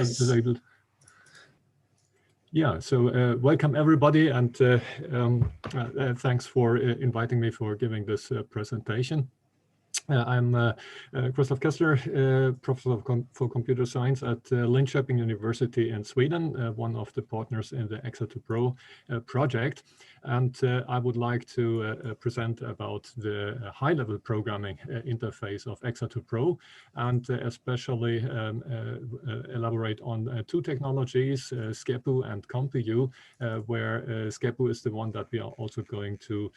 disabled. Yeah, so welcome everybody, and thanks for inviting me for giving this presentation. I'm Christoph Kessler, Professor for Computer Science at Linköping University in Sweden, one of the partners in the Exa2 Pro project. And I would like to present about the high-level programming interface of Exa2 Pro, and especially elaborate on two technologies, SkePU and CompuU, where SkePU is the one that we are also going to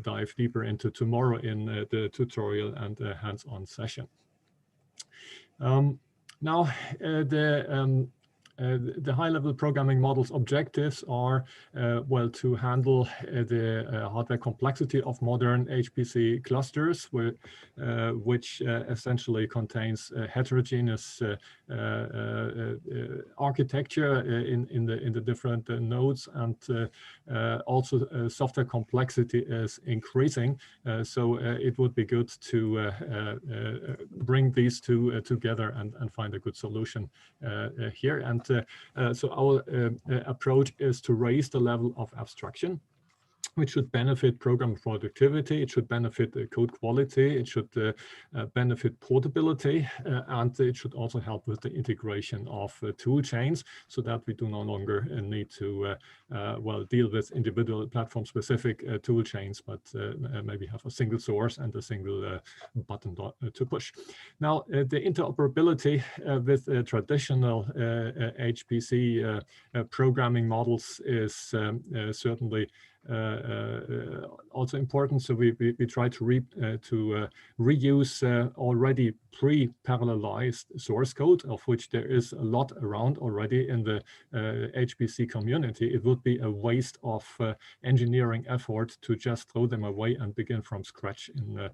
dive deeper into tomorrow in the tutorial and hands-on session. Now, the high-level programming model's objectives are, well, to handle the hardware complexity of modern HPC clusters, which essentially contains heterogeneous architecture in the different nodes, and also software complexity is increasing. So it would be good to bring these two together and find a good solution here. And so our approach is to raise the level of abstraction, which should benefit program productivity, it should benefit code quality, it should benefit portability, and it should also help with the integration of tool chains, so that we do no longer need to well, deal with individual platform-specific tool chains, but maybe have a single source and a single button to push. Now, the interoperability with traditional HPC programming models is certainly also important. So we try to reuse already pre-parallelized source code, of which there is a lot around already in the HPC community. It would be a waste of engineering effort to just throw them away and begin from scratch in the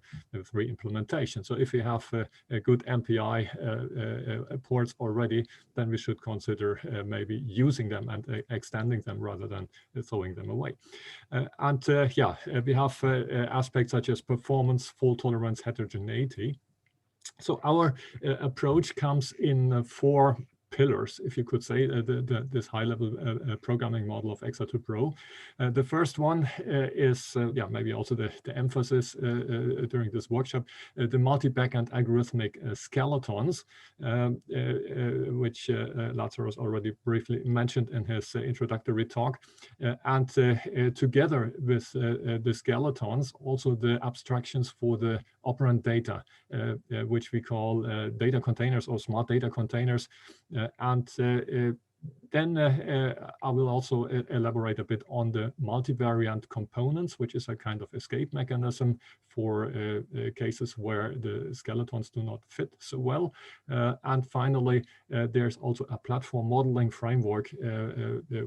re-implementation. So if we have a good MPI ports already, then we should consider maybe using them and extending them rather than throwing them away. Yeah, we have aspects such as performance, fault tolerance, heterogeneity. So our approach comes in four pillars, if you could say, this high-level programming model of Exa2 Pro. The first one is, yeah, maybe also the emphasis during this workshop, the multi-backend algorithmic skeletons, which Lazarus already briefly mentioned in his introductory talk. And together with the skeletons, also the abstractions for the operand data, which we call data containers or smart data containers. Then I will also elaborate a bit on the multivariant components, which is a kind of escape mechanism for cases where the skeletons do not fit so well. And finally, there's also a platform modeling framework,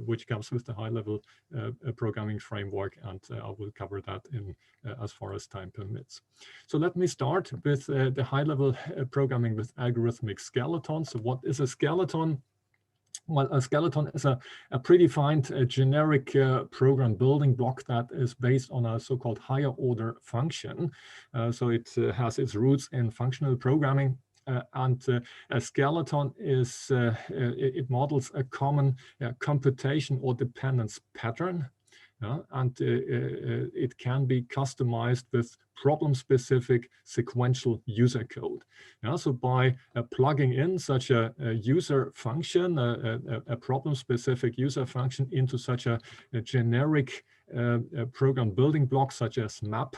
which comes with the high-level programming framework, and I will cover that in as far as time permits. So let me start with the high-level programming with algorithmic skeletons. So what is a skeleton? Well, a skeleton is a predefined generic program building block that is based on a so-called higher order function. So it has its roots in functional programming. And a skeleton is, it models a common computation or dependence pattern. And it can be customized with problem-specific sequential user code. So by plugging in such a user function, a problem-specific user function into such a generic program building blocks such as map,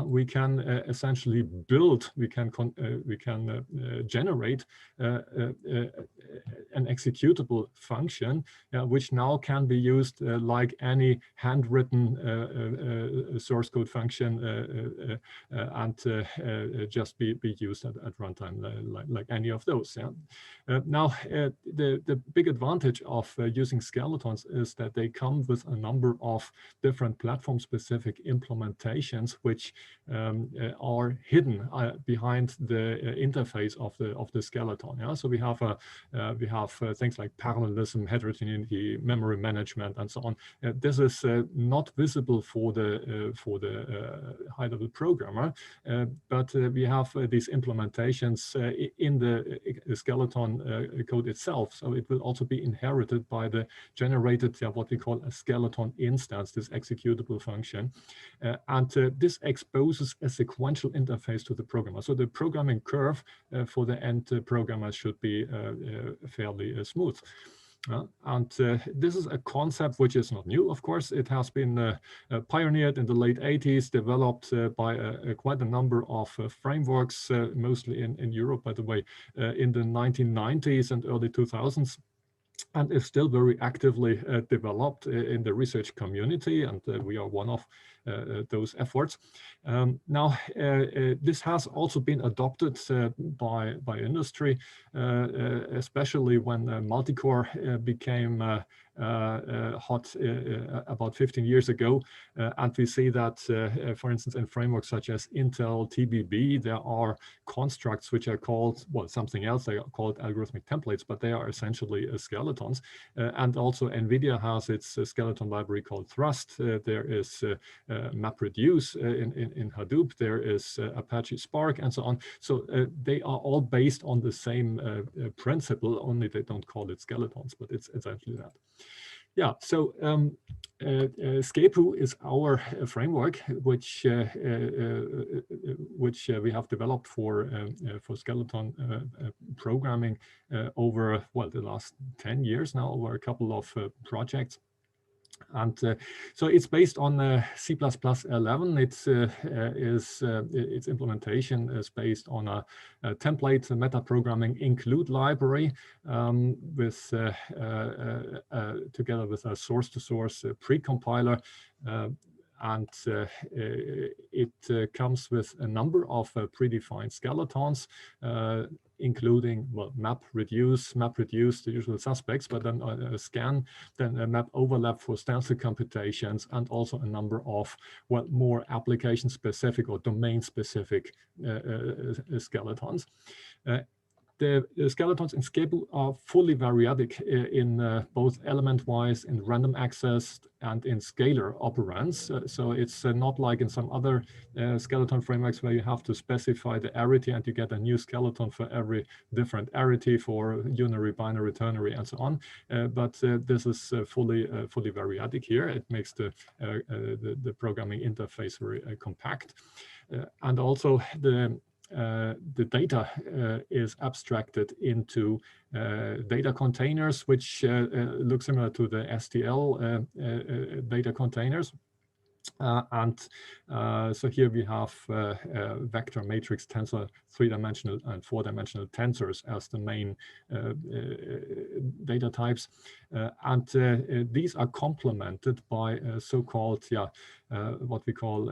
we can essentially build, we can generate an executable function, which now can be used like any handwritten source code function and just be used at runtime like any of those. Now, the big advantage of using skeletons is that they come with a number of different platform-specific implementations, which are hidden behind the interface of the skeleton. So we have things like parallelism, heterogeneity, memory management, and so on. This is not visible for the high-level programmer, but we have these implementations in the skeleton code itself. So it will also be inherited by the generated what we call a skeleton instance, this executable function. And this exposes a sequential interface to the programmer. So the programming curve for the end programmer should be fairly smooth. And this is a concept which is not new, of course. It has been pioneered in the late 80s, developed by quite a number of frameworks, mostly in Europe, by the way, in the 1990s and early 2000s. And is still very actively developed in the research community, and we are one of those efforts. Now, this has also been adopted by industry, especially when multicore became hot about 15 years ago. And we see that, for instance, in frameworks such as Intel TBB, there are constructs which are called, well, something else. They are called algorithmic templates, but they are essentially skeletons. And also NVIDIA has its skeleton library called Thrust. There is MapReduce in Hadoop. There is Apache Spark, and so on. So they are all based on the same principle, only they don't call it skeletons, but it's essentially that. Yeah, so SkePU is our framework, which we have developed for skeleton programming over, well, the last 10 years now, over a couple of projects. And so it's based on C++11. Its implementation is based on a template metaprogramming include library together with a source-to-source precompiler. And it comes with a number of predefined skeletons, including, well, MapReduce, the usual suspects, but then scan, then a map overlap for stencil computations, and also a number of, well, more application-specific or domain-specific skeletons. The skeletons in SkePU are fully variadic in both element-wise, in random access, and in scalar operands. So it's not like in some other skeleton frameworks where you have to specify the arity and you get a new skeleton for every different arity for unary, binary, ternary, and so on. But this is fully variadic here. It makes the programming interface very compact. And also the data is abstracted into data containers, which look similar to the STL data containers. So here we have vector, matrix, tensor, 3-dimensional and 4-dimensional tensors as the main data types. These are complemented by so-called, what we call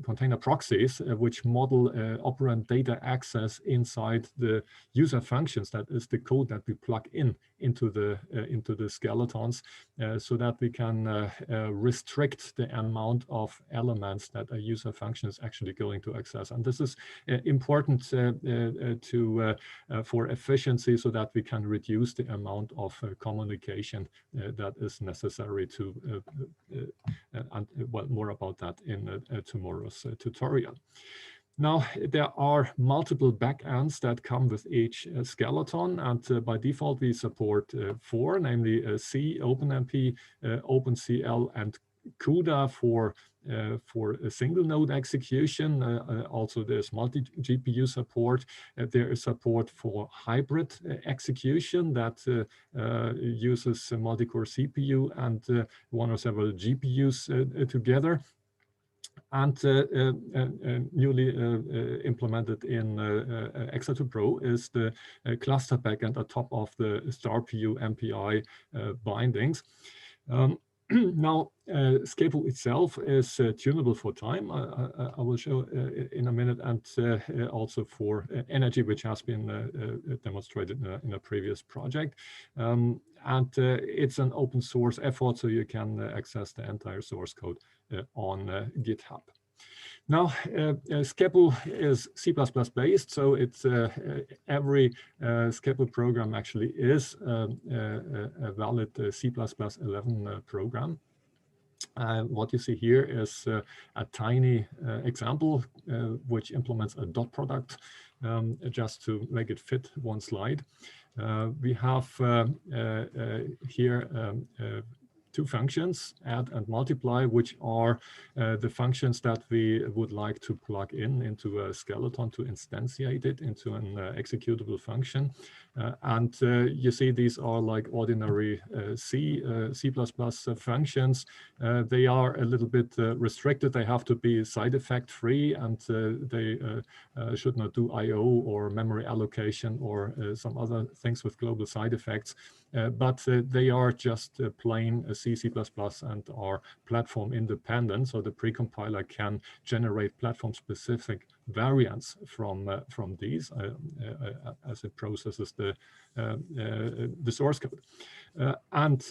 container proxies, which model operand data access inside the user functions. That is the code that we plug into the skeletons, so that we can restrict the amount of elements that a user function is actually going to access. And this is important for efficiency, so that we can reduce the amount of communication that is necessary to, and well, more about that in tomorrow's tutorial. Now, there are multiple backends that come with each skeleton, and by default we support 4, namely C, OpenMP, OpenCL, and CUDA for a single node execution. Also, there's multi-GPU support. There is support for hybrid execution that uses a multi-core CPU and one or several GPUs together. And newly implemented in X2 Pro is the cluster backend on top of the StarPU MPI bindings. Now, SkePU itself is tunable for time. I will show in a minute, and also for energy, which has been demonstrated in a previous project. And it's an open source effort, so you can access the entire source code on GitHub. Now, SkePU is C++ based, so it's every SkePU program actually is a valid C++11 program. What you see here is a tiny example which implements a dot product just to make it fit one slide. We have here two functions, add and multiply, which are the functions that we would like to plug into a skeleton to instantiate it into an executable function. And you see these are like ordinary C++ functions. They are a little bit restricted. They have to be side effect free, and they should not do I/O or memory allocation or some other things with global side effects. But they are just plain C++ and are platform independent, so the precompiler can generate platform-specific variants from these as it processes the source code. And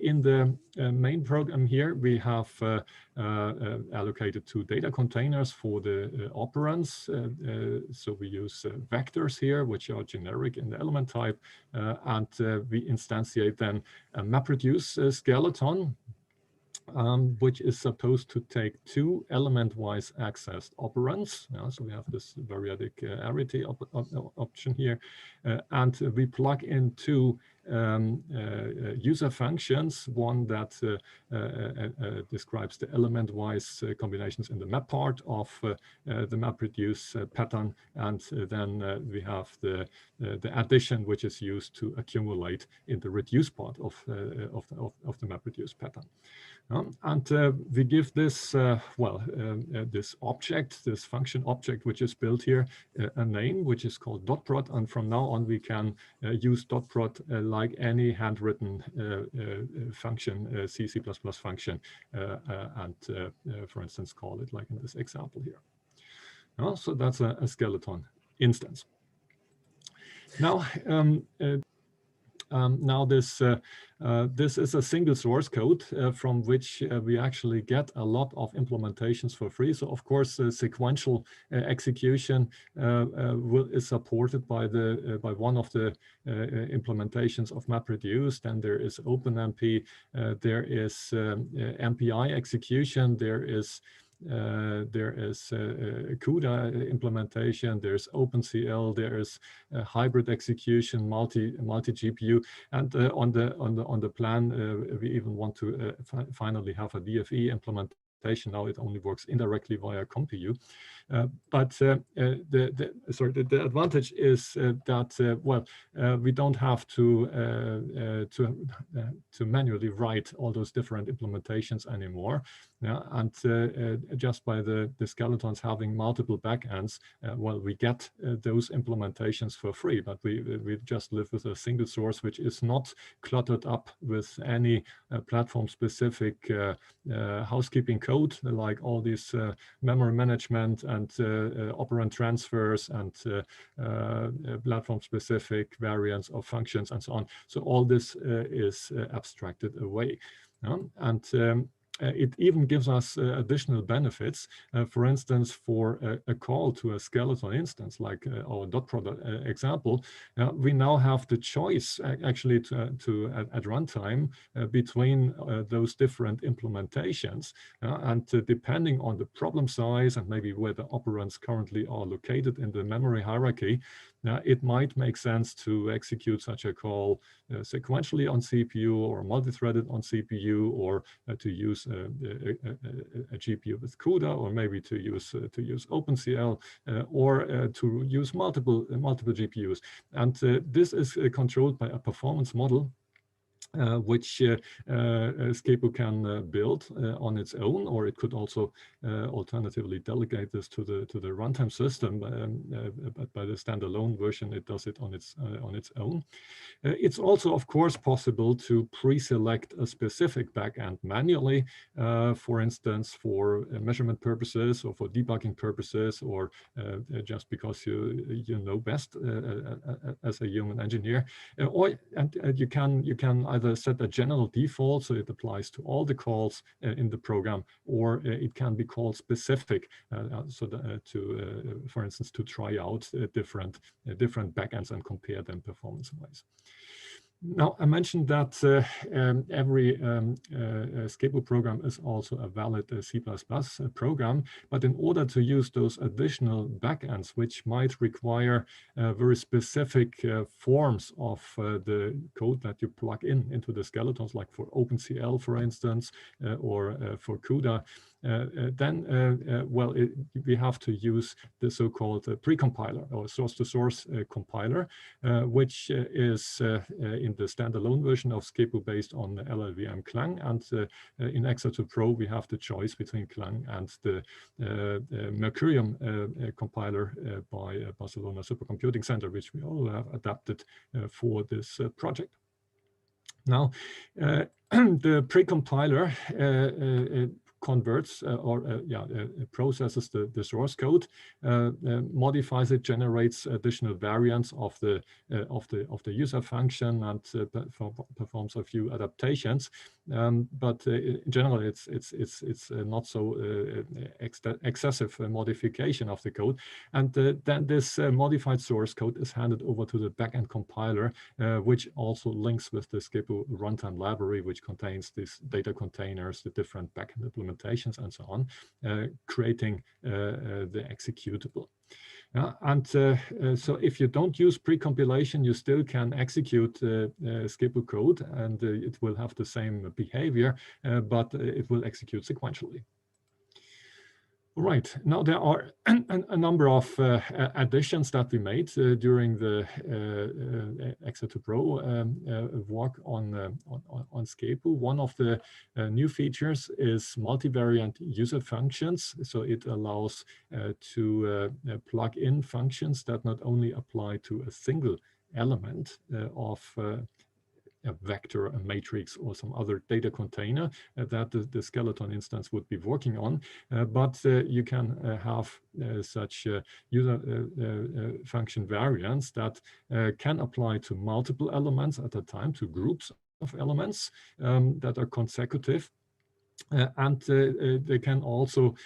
in the main program here, we have allocated two data containers for the operands. So we use vectors here, which are generic in the element type, and we instantiate then a MapReduce skeleton, which is supposed to take two element-wise accessed operands. So we have this variadic arity option here, and we plug in two user functions, one that describes the element-wise combinations in the map part of the MapReduce pattern, and then we have the addition, which is used to accumulate in the reduce part of the MapReduce pattern. And we give this, this object, this function object, which is built here, a name, which is called .prod. And from now on, we can use .prod like any handwritten function, C++ function, and for instance, call it like in this example here. So that's a skeleton instance. Now, this is a single source code from which we actually get a lot of implementations for free. So of course, sequential execution is supported by one of the implementations of MapReduce. Then there is OpenMP, there is MPI execution, there is CUDA implementation, there's OpenCL, there is hybrid execution, multi GPU, and on the plan we even want to finally have a DFE implementation. Now it only works indirectly via ComPU. But the advantage is that we don't have to manually write all those different implementations anymore. And just by the skeletons having multiple backends, we get those implementations for free. But we just live with a single source, which is not cluttered up with any platform-specific housekeeping code, like all these memory management and operand transfers and platform-specific variants of functions and so on. So all this is abstracted away. And it even gives us additional benefits. For instance, for a call to a skeleton instance, like our .prod example, we now have the choice actually at runtime between those different implementations. And depending on the problem size and maybe where the operands currently are located in the memory hierarchy, it might make sense to execute such a call sequentially on CPU or multi-threaded on CPU, or to use a GPU with CUDA, or maybe to use OpenCL, or to use multiple GPUs. And this is controlled by a performance model, which SkePU can build on its own, or it could also alternatively delegate this to the runtime system. But by the standalone version, it does it on its own. It's also, of course, possible to pre-select a specific backend manually, for instance, for measurement purposes or for debugging purposes, or just because you know best as a human engineer. And you can either either set a general default, so it applies to all the calls in the program, or it can be call specific, for instance, to try out different backends and compare them performance-wise. Now, I mentioned that every SkePU program is also a valid C++ program, but in order to use those additional backends, which might require very specific forms of the code that you plug into the skeletons, like for OpenCL, for instance, or for CUDA, we have to use the so-called precompiler or source-to-source compiler, which is in the standalone version of SkePU based on LLVM Clang, and in Exa2 Pro we have the choice between Clang and the Mercurium compiler by Barcelona Supercomputing Center, which we all have adapted for this project. Now, the precompiler converts processes the source code, modifies it, generates additional variants of the user function, and performs a few adaptations. But in general, it's not so excessive modification of the code. And then this modified source code is handed over to the backend compiler, which also links with the SkePU runtime library, which contains these data containers, the different backend implementations, and so on, creating the executable. So if you don't use pre-compilation, you still can execute SkePU code, and it will have the same behavior, but it will execute sequentially. All right, now there are a number of additions that we made during the Exa2 Pro work on SkePU. One of the new features is multivariant user functions. So it allows to plug in functions that not only apply to a single element of a vector, a matrix, or some other data container that the skeleton instance would be working on, but you can have such user function variants that can apply to multiple elements at a time, to groups of elements that are consecutive. And they can also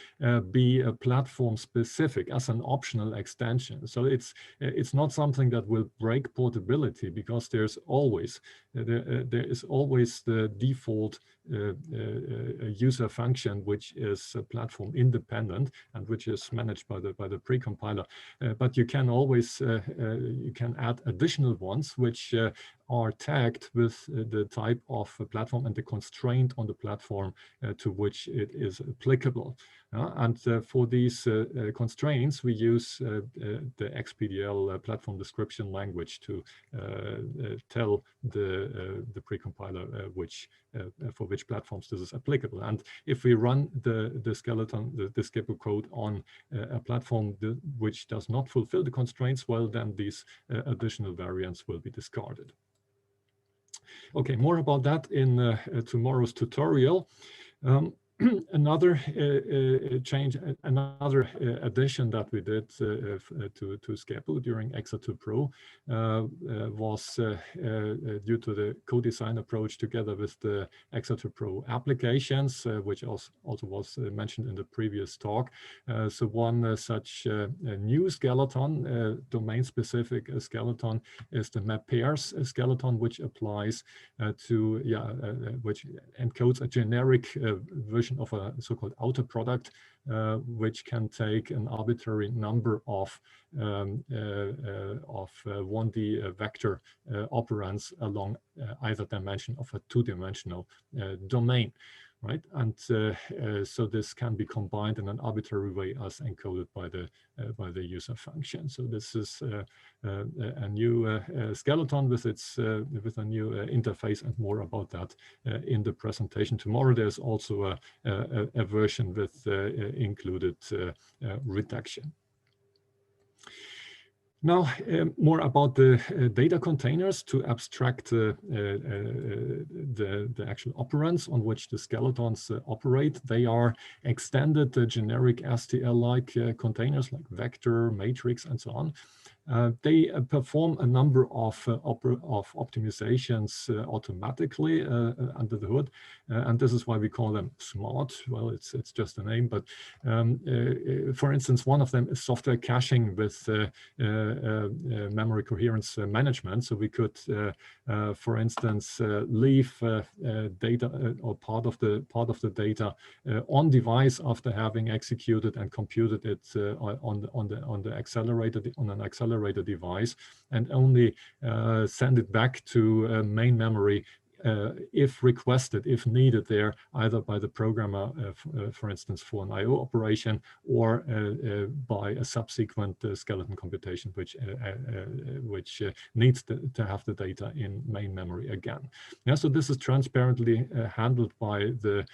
be platform specific as an optional extension. So it's not something that will break portability, because there's always there is always the default user function, which is platform independent and which is managed by the precompiler. But you can always you can add additional ones which are tagged with the type of platform and the constraint on the platform to which it is applicable. And for these constraints, we use the XPDL platform description language to tell the precompiler for which platforms this is applicable. And if we run the skeleton, the SkePU code on a platform which does not fulfill the constraints, well, then these additional variants will be discarded. Okay, more about that in tomorrow's tutorial. Another change, another addition that we did to SkePU during Exa2 Pro was due to the co-design approach together with the Exa2 Pro applications, which also was mentioned in the previous talk. So one such new skeleton, domain-specific skeleton, is the map pairs skeleton, which applies to, which encodes a generic version of a so-called outer product, which can take an arbitrary number of 1D vector operands along either dimension of a two-dimensional domain. Right, and so this can be combined in an arbitrary way as encoded by the user function. So this is a new skeleton with a new interface, and more about that in the presentation tomorrow. There's also a version with included reduction. Now, more about the data containers to abstract the actual operands on which the skeletons operate. They are extended generic STL-like containers like vector, matrix, and so on. They perform a number of optimizations automatically under the hood, and this is why we call them smart. Well, it's just a name, but for instance, one of them is software caching with memory coherence management. So we could, for instance, leave data or part of the data on device after having executed and computed it on an accelerator device, and only send it back to main memory if requested, if needed there, either by the programmer, for instance, for an I/O operation, or by a subsequent skeleton computation, which needs to have the data in main memory again. Yeah, so this is transparently handled by the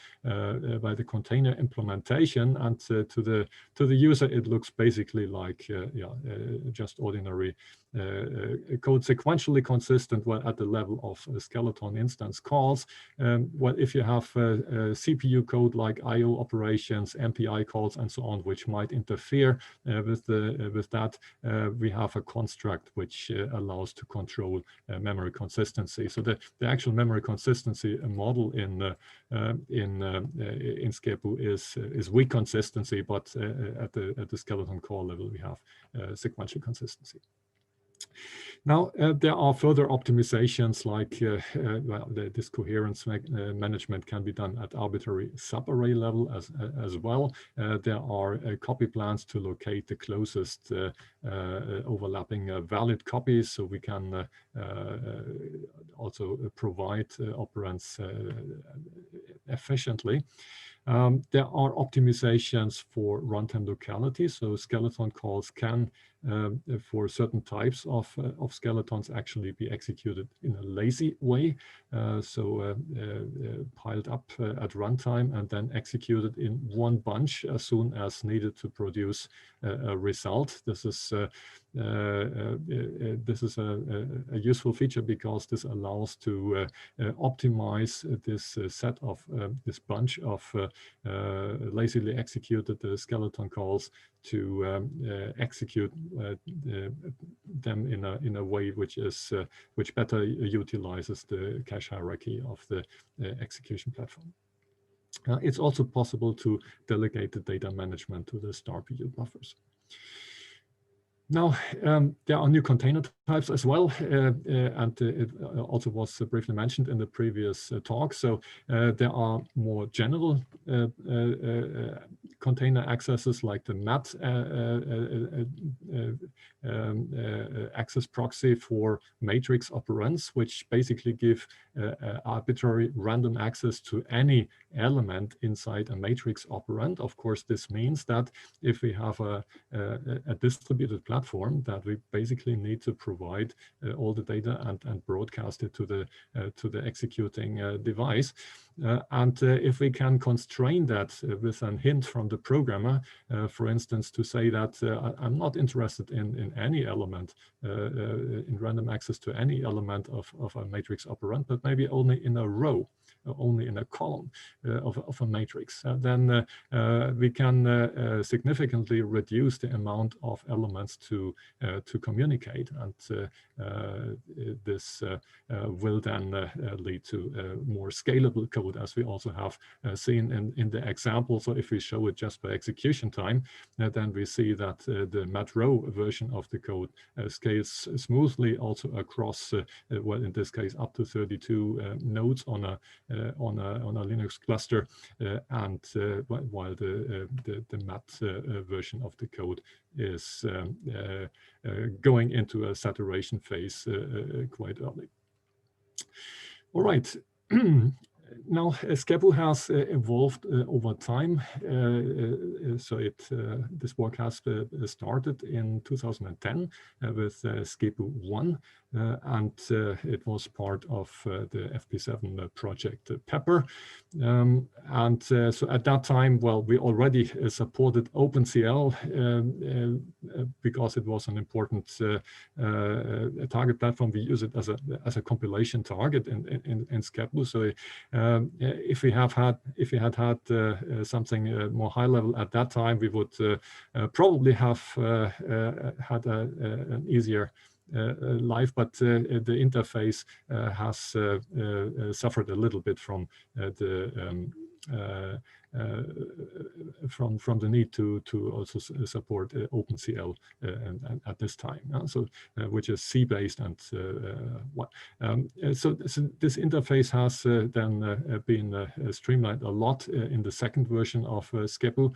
container implementation, and to the user, it looks basically like just ordinary code, sequentially consistent at the level of skeleton instance calls. Well, if you have CPU code like I/O operations, MPI calls, and so on, which might interfere with that, we have a construct which allows to control memory consistency. So the actual memory consistency model in SkePU is weak consistency, but at the skeleton call level, we have sequential consistency. Now, there are further optimizations like this coherence management can be done at arbitrary subarray level as well. There are copy plans to locate the closest overlapping valid copies, so we can also provide operands efficiently. There are optimizations for runtime locality, so skeleton calls can, for certain types of skeletons, actually be executed in a lazy way, piled up at runtime and then executed in one bunch as soon as needed to produce a result. This is a useful feature because this allows to optimize this bunch of lazily executed skeleton calls to execute them in a way which better utilizes the cache hierarchy of the execution platform. It's also possible to delegate the data management to the StarPU buffers. Now, there are new container types as well, and it also was briefly mentioned in the previous talk. So there are more general container accesses like the MAT access proxy for matrix operands, which basically give arbitrary random access to any element inside a matrix operand. Of course, this means that if we have a distributed platform, that we basically need to provide all the data and broadcast it to the executing device. And if we can constrain that with a hint from the programmer, for instance, to say that I'm not interested in any element, in random access to any element of a matrix operand, but maybe only in a row, only in a column of a matrix, then we can significantly reduce the amount of elements to communicate, and this will then lead to more scalable code, as we also have seen in the example. So if we show it just by execution time, then we see that the mat-row version of the code scales smoothly also across, well, in this case, up to 32 nodes on a Linux cluster, and while the mat version of the code is going into a saturation phase quite early. All right. Now, SkePU has evolved over time. So this work has started in 2010 with SkePU 1. and it was part of the FP7 project Pepper. So at that time, well, we already supported OpenCL because it was an important target platform. We use it as a compilation target in SkePU. So if we had had something more high level at that time, we would probably have had an easier life, but the interface has suffered a little bit from the need to also support OpenCL at this time. So which is C-based, and so this interface has then been streamlined a lot in the second version of SkePU,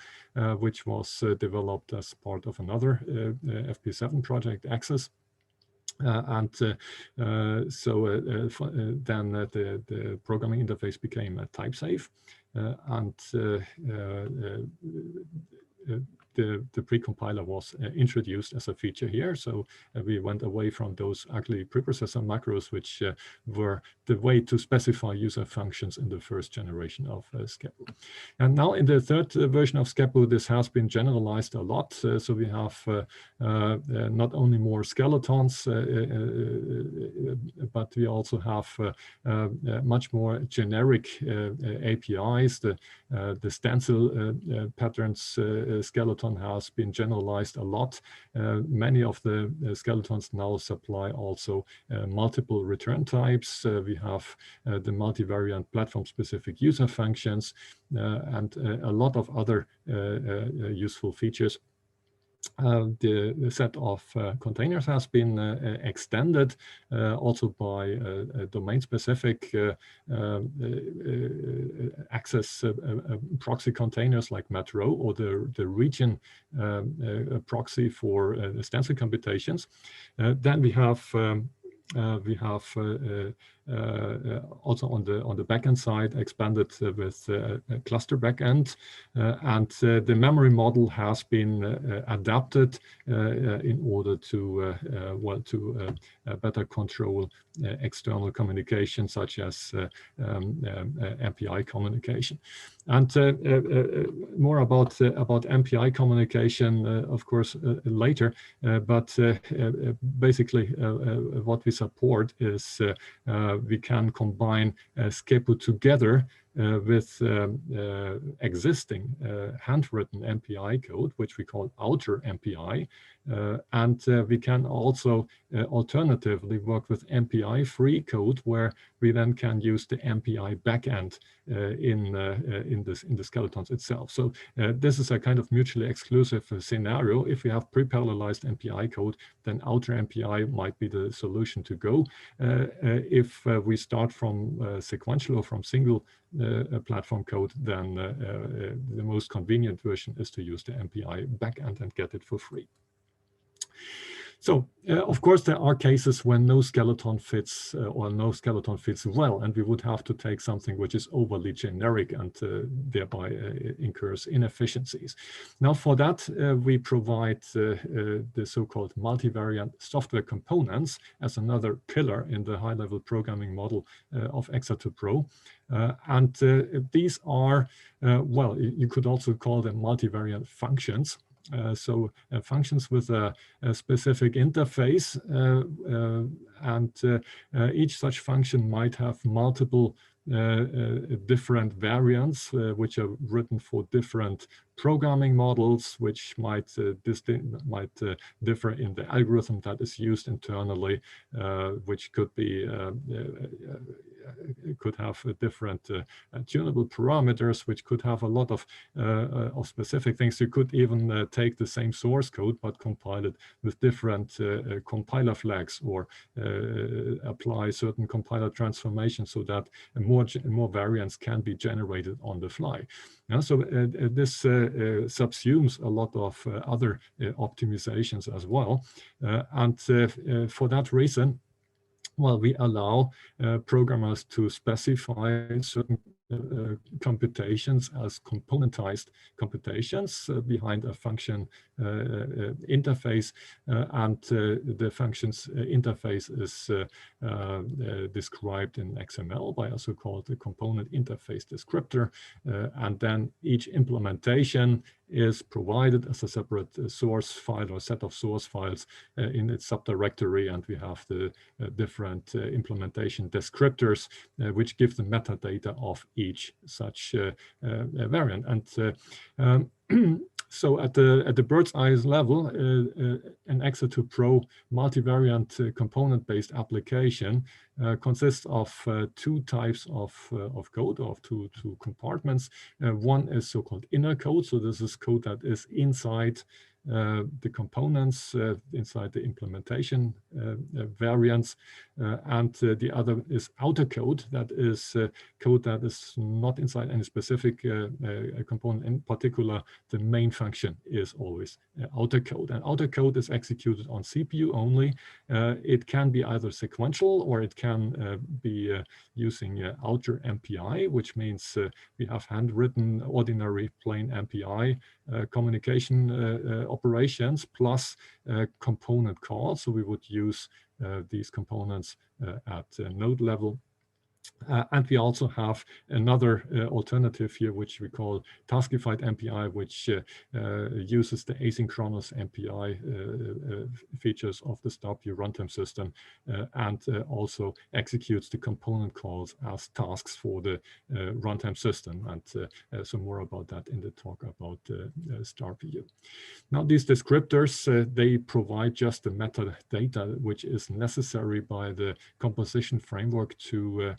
which was developed as part of another FP7 project, Access. Then the programming interface became type safe, and the precompiler was introduced as a feature here. So we went away from those ugly preprocessor macros, which were the way to specify user functions in the first generation of SkePU. And now in the third version of SkePU, this has been generalized a lot. So we have not only more skeletons, but we also have much more generic APIs. The stencil patterns skeleton has been generalized a lot. Many of the skeletons now supply also multiple return types. We have the multivariant platform-specific user functions and a lot of other useful features. The set of containers has been extended also by domain-specific access proxy containers like Metro, or the region proxy for stencil computations. Then we have also on the backend side expanded with a cluster backend, and the memory model has been adapted in order to better control external communication, such as MPI communication. And more about MPI communication, of course, later. But basically, what we support is we can combine SkePU together with existing handwritten MPI code, which we call outer MPI. And we can also alternatively work with MPI-free code, where we then can use the MPI backend in the skeletons itself. So this is a kind of mutually exclusive scenario. If we have pre-parallelized MPI code, then outer MPI might be the solution to go. If we start from sequential or from single platform code, then the most convenient version is to use the MPI backend and get it for free. So, of course, there are cases when no skeleton fits or no skeleton fits well, and we would have to take something which is overly generic and thereby incurs inefficiencies. Now, for that, we provide the so-called multivariant software components as another pillar in the high-level programming model of Exato Pro. And these are, well, you could also call them multivariant functions. So functions with a specific interface, and each such function might have multiple different variants, which are written for different programming models, which might differ in the algorithm that is used internally, which could be could have different tunable parameters, which could have a lot of specific things. You could even take the same source code but compile it with different compiler flags, or apply certain compiler transformations so that more variants can be generated on the fly. So this subsumes a lot of other optimizations as well, and for that reason, well, we allow programmers to specify certain computations as componentized computations behind a function interface, and the functions interface is described in XML by a so-called component interface descriptor, and then each implementation is provided as a separate source file or set of source files in its subdirectory, and we have the different implementation descriptors which give the metadata of each such variant. And so at the bird's eye level, an X2 Pro multivariant component-based application consists of two types of code, of two compartments. One is so-called inner code. So this is code that is inside the components, inside the implementation variants, and the other is outer code. That is code that is not inside any specific component. In particular, the main function is always outer code, and outer code is executed on CPU only. It can be either sequential, or it can be using outer MPI, which means we have handwritten ordinary plain MPI communication operations plus component calls. So we would use these components at node level. And we also have another alternative here, which we call taskified MPI, which uses the asynchronous MPI features of the StarPU runtime system, and also executes the component calls as tasks for the runtime system. And so more about that in the talk about StarPU. Now, these descriptors, they provide just the metadata which is necessary by the composition framework to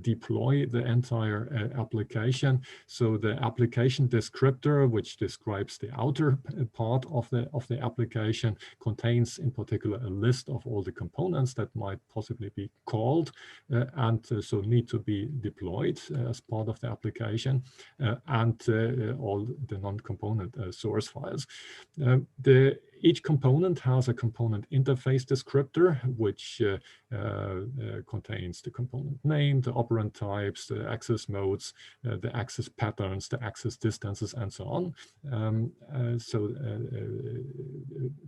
deploy the entire application. So the application descriptor, which describes the outer part of the application, contains in particular a list of all the components that might possibly be called and so need to be deployed as part of the application, and all the non-component source files. Each component has a component interface descriptor, which contains the component name, the operand types, the access modes, the access patterns, the access distances, and so on.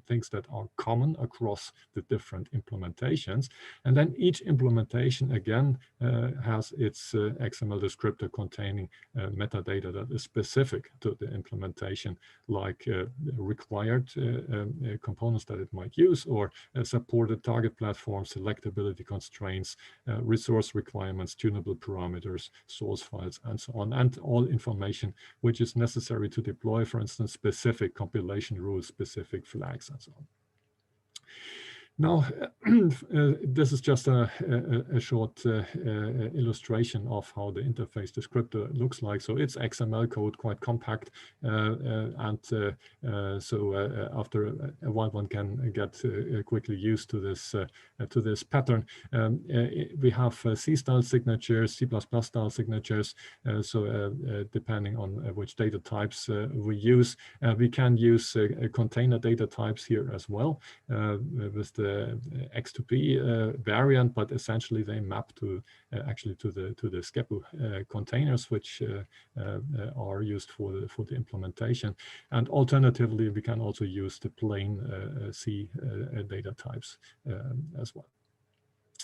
Things that are common across the different implementations. And then each implementation, again, has its XML descriptor containing metadata that is specific to the implementation, like required components that it might use, or supported target platform, selectability constraints, resource requirements, tunable parameters, source files, and so on, and all information which is necessary to deploy, for instance, specific compilation rules, specific flags, and so on. Now, this is just a short illustration of how the interface descriptor looks like. So it's XML code, quite compact, and so after a while one can get quickly used to this pattern. We have C-style signatures, C++ style signatures. So depending on which data types we use, we can use container data types here as well with the X2P variant, but essentially they map to actually to the SkePU containers, which are used for the implementation. And alternatively, we can also use the plain C data types as well.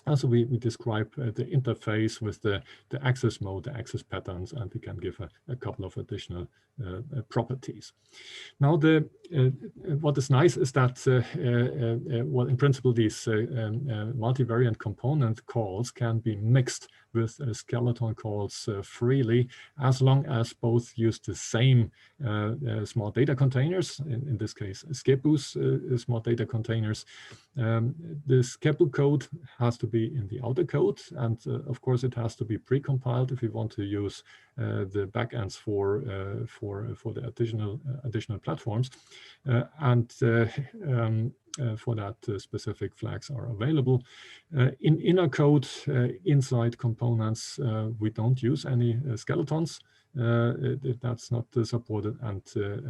Also, we describe the interface with the access mode, the access patterns, and we can give a couple of additional properties. Now, what is nice is that, well, in principle, these multivariant component calls can be mixed with skeleton calls freely, as long as both use the same small data containers, in this case, SkePU's small data containers. The SkePU code has to be in the outer code, and of course it has to be pre-compiled if you want to use the backends for the additional platforms. for that specific flags are available. In inner code, inside components, we don't use any skeletons. That's not supported, and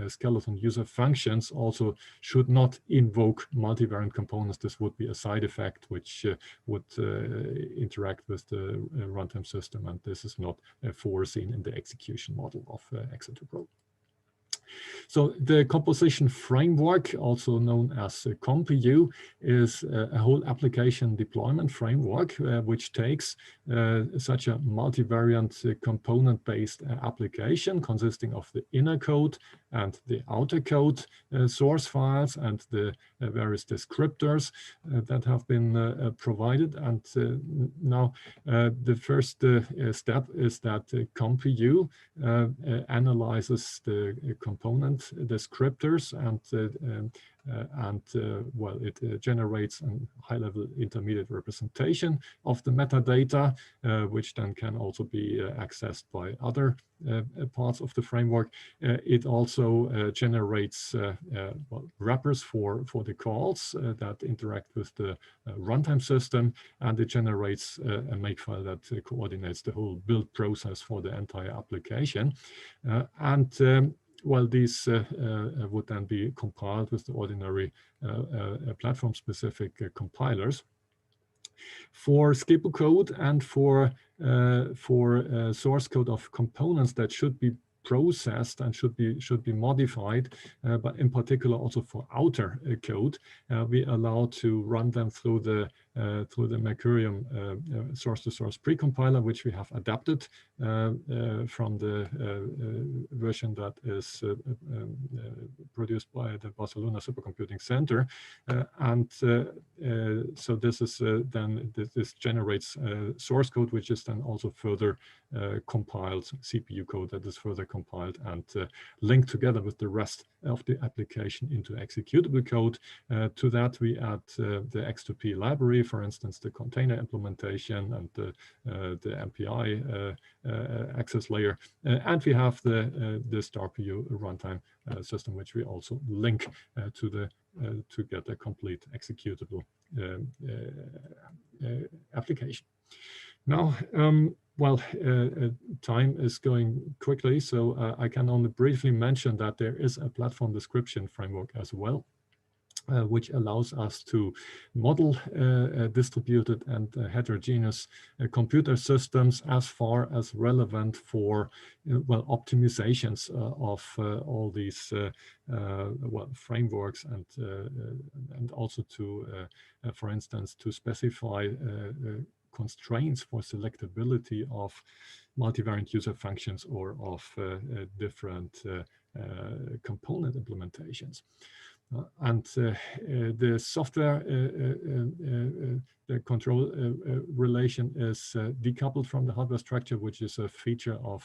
skeleton user functions also should not invoke multivariant components. This would be a side effect which would interact with the runtime system, and this is not foreseen in the execution model of X2 Pro. So the composition framework, also known as SkePU, is a whole application deployment framework which takes such a multivariant component-based application consisting of the inner code and the outer code source files and the various descriptors that have been provided. And now the first step is that SkePU analyzes the component descriptors and well, it generates a high-level intermediate representation of the metadata, which then can also be accessed by other parts of the framework. It also generates well, wrappers for the calls that interact with the runtime system, and it generates a makefile that coordinates the whole build process for the entire application. Well, these would then be compiled with the ordinary platform-specific compilers. For SkePU code and for source code of components that should be processed and should be modified, but in particular also for outer code, we allow to run them through the Mercurium source-to-source precompiler, which we have adapted from the version that is produced by the Barcelona Supercomputing Center. So this is then this generates source code, which is then also further compiled, CPU code that is further compiled and linked together with the rest of the application into executable code. To that we add the X2P library, for instance, the container implementation and the MPI access layer, and we have the StarPU runtime system, which we also link to get a complete executable application. Now, well, time is going quickly, so I can only briefly mention that there is a platform description framework as well, which allows us to model distributed and heterogeneous computer systems as far as relevant for well, optimizations of all these well, frameworks, and also to, for instance, to specify constraints for selectability of multivariant user functions or of different component implementations. And the software the control relation is decoupled from the hardware structure, which is a feature of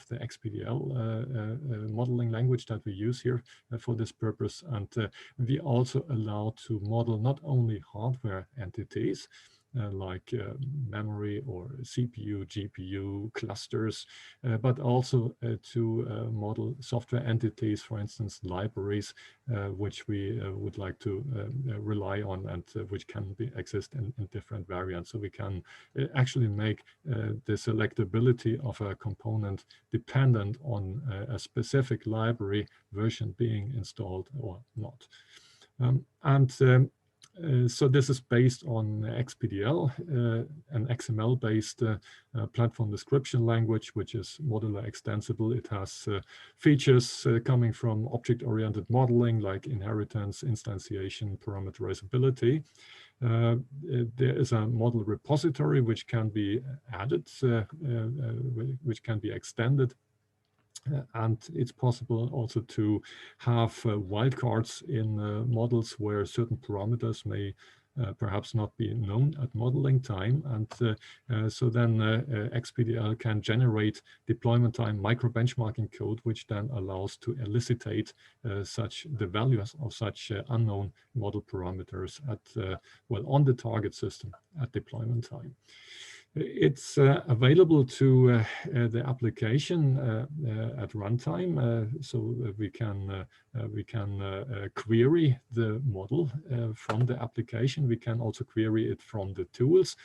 the XPDL modeling language that we use here for this purpose. And we also allow to model not only hardware entities, like memory or CPU, GPU clusters, but also to model software entities, for instance, libraries, which we would like to rely on and which can exist in different variants. So we can actually make the selectability of a component dependent on a specific library version being installed or not. So this is based on XPDL, an XML-based platform description language, which is modular extensible. It has features coming from object-oriented modeling like inheritance, instantiation, parameterizability. There is a model repository which can be added, which can be extended. And it's possible also to have wildcards in models where certain parameters may perhaps not be known at modeling time. And so then XPDL can generate deployment time micro-benchmarking code, which then allows to elicitate the values of such unknown model parameters at, well, on the target system at deployment time. It's available to the application at runtime, so we can we can query the model from the application. We can also query it from the tools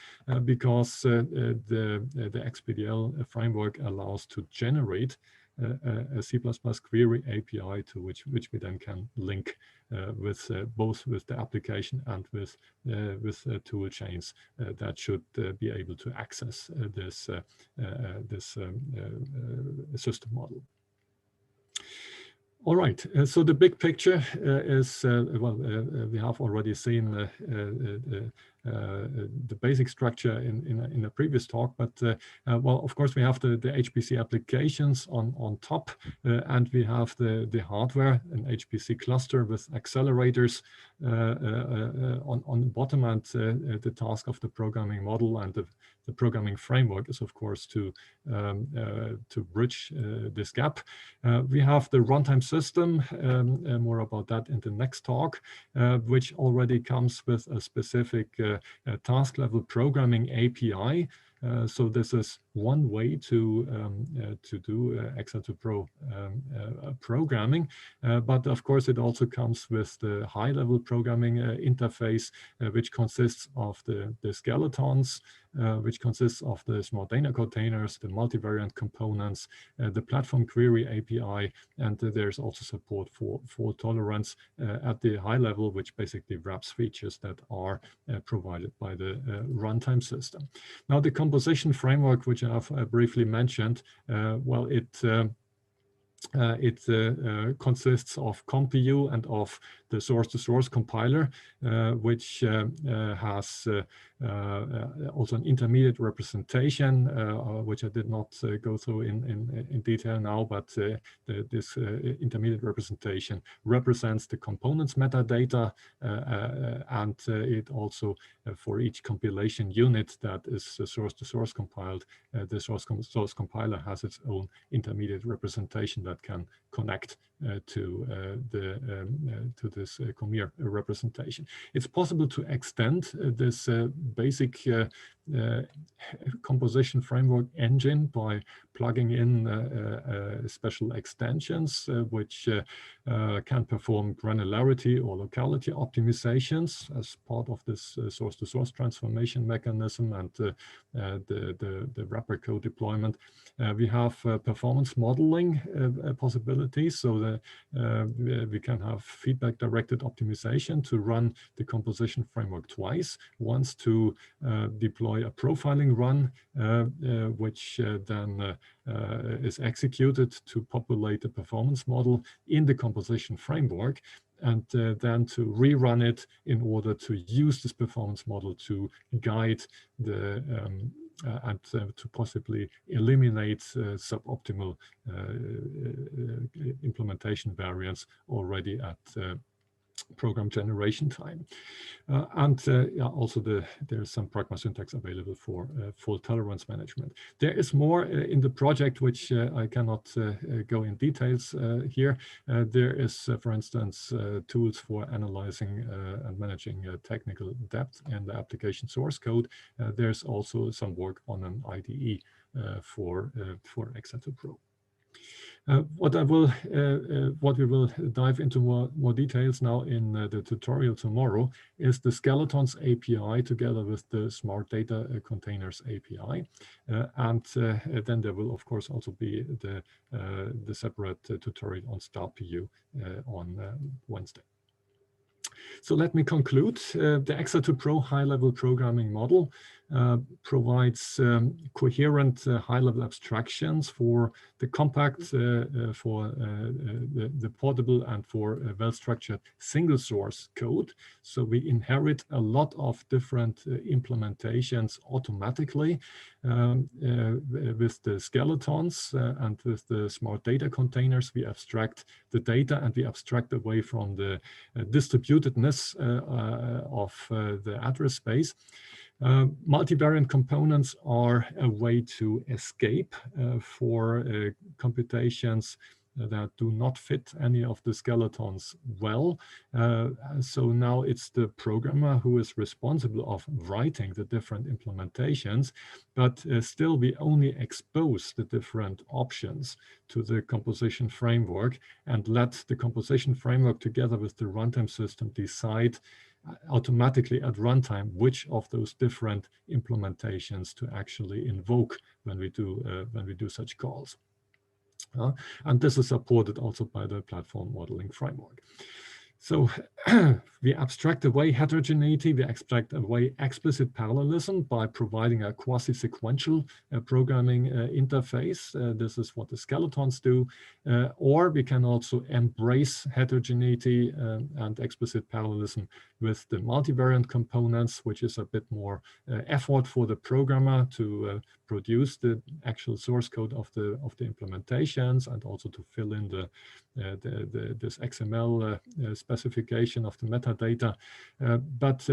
because the XPDL framework allows to generate a C++ query API to which we then can link with both with the application and with tool chains that should be able to access this system model. All right, so the big picture is, well, we have already seen the basic structure in a previous talk, but well, of course, we have the HPC applications on top, and we have the hardware, an HPC cluster with accelerators on the bottom, and the task of the programming model and the programming framework is, of course, to bridge this gap. We have the runtime system, more about that in the next talk, which already comes with a specific task level programming API. So this is one way to do X2 Pro programming, but of course it also comes with the high-level programming interface, which consists of the skeletons, which consists of the smart data containers, the multivariant components, the platform query API, and there's also support for fault tolerance at the high level, which basically wraps features that are provided by the runtime system. Now, the composition framework, which I've briefly mentioned, well, it consists of ComPU and of the source-to-source compiler, which has also an intermediate representation, which I did not go through in detail now, but this intermediate representation represents the components metadata, and it also, for each compilation unit that is source-to-source compiled, the source compiler has its own intermediate representation that can connect to this Commere representation. It's possible to extend this basic composition framework engine by plugging in special extensions which can perform granularity or locality optimizations as part of this source-to-source transformation mechanism and the wrapper code deployment. We have performance modeling possibilities, so that we can have feedback-directed optimization to run the composition framework twice, once to deploy a profiling run, which then is executed to populate the performance model in the composition framework, and then to rerun it in order to use this performance model to guide the and to possibly eliminate suboptimal implementation variants already at program generation time. Yeah, also there's some pragma syntax available for fault tolerance management. There is more in the project which I cannot go in details here. There is, for instance, tools for analyzing and managing technical depth in the application source code. There's also some work on an IDE for X2 Pro. What we will dive into more details now in the tutorial tomorrow is the skeletons API together with the smart data containers API, and then there will of course also be the separate tutorial on StarPU on Wednesday. So let me conclude. The X2 Pro high-level programming model provides coherent high-level abstractions for the compact, for the portable, and for well-structured single-source code. So we inherit a lot of different implementations automatically with the skeletons and with the smart data containers. We abstract the data and we abstract away from the distributedness of the address space. Multivariant components are a way to escape for computations that do not fit any of the skeletons well. So now it's the programmer who is responsible of writing the different implementations, but still we only expose the different options to the composition framework and let the composition framework together with the runtime system decide automatically at runtime which of those different implementations to actually invoke when we do such calls. And this is supported also by the platform modeling framework. So we abstract away heterogeneity, we abstract away explicit parallelism by providing a quasi-sequential programming interface. This is what the skeletons do. Or we can also embrace heterogeneity and explicit parallelism with the multivariant components, which is a bit more effort for the programmer to produce the actual source code of the implementations and also to fill in this XML specification of the metadata. But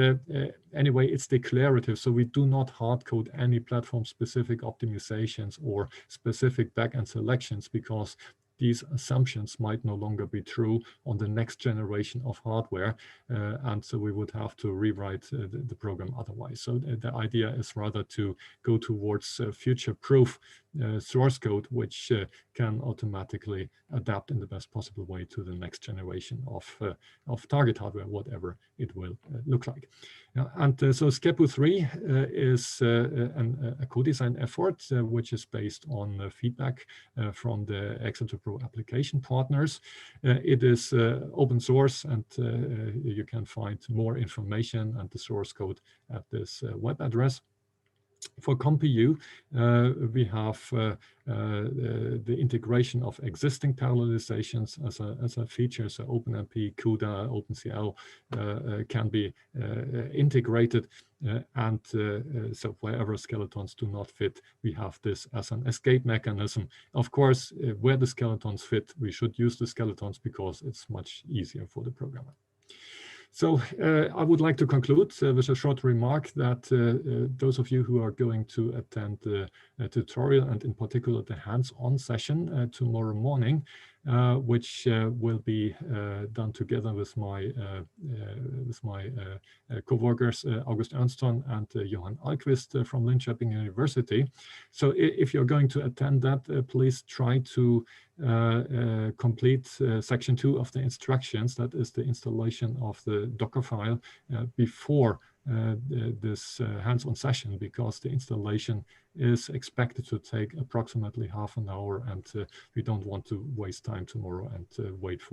anyway, it's declarative, so we do not hard code any platform-specific optimizations or specific backend selections, because these assumptions might no longer be true on the next generation of hardware, and so we would have to rewrite the program otherwise. So the idea is rather to go towards future-proof source code, which can automatically adapt in the best possible way to the next generation of target hardware, whatever it will look like. And so SkePU 3 is a co-design effort which is based on feedback from the Exeter Pro application partners. It is open source, and you can find more information and the source code at this web address. For ComPU, we have the integration of existing parallelizations as a feature. So OpenMP, CUDA, OpenCL can be integrated, and so wherever skeletons do not fit, we have this as an escape mechanism. Of course, where the skeletons fit, we should use the skeletons because it's much easier for the programmer. So I would like to conclude with a short remark that those of you who are going to attend the tutorial, and in particular the hands-on session tomorrow morning, which will be done together with my co-workers August Ernston and Johan Alquist from Linköping University. So if you're going to attend that, please try to complete section 2 of the instructions, that is the installation of the Dockerfile before this hands-on session, because the installation is expected to take approximately half an hour, and we don't want to waste time tomorrow and wait for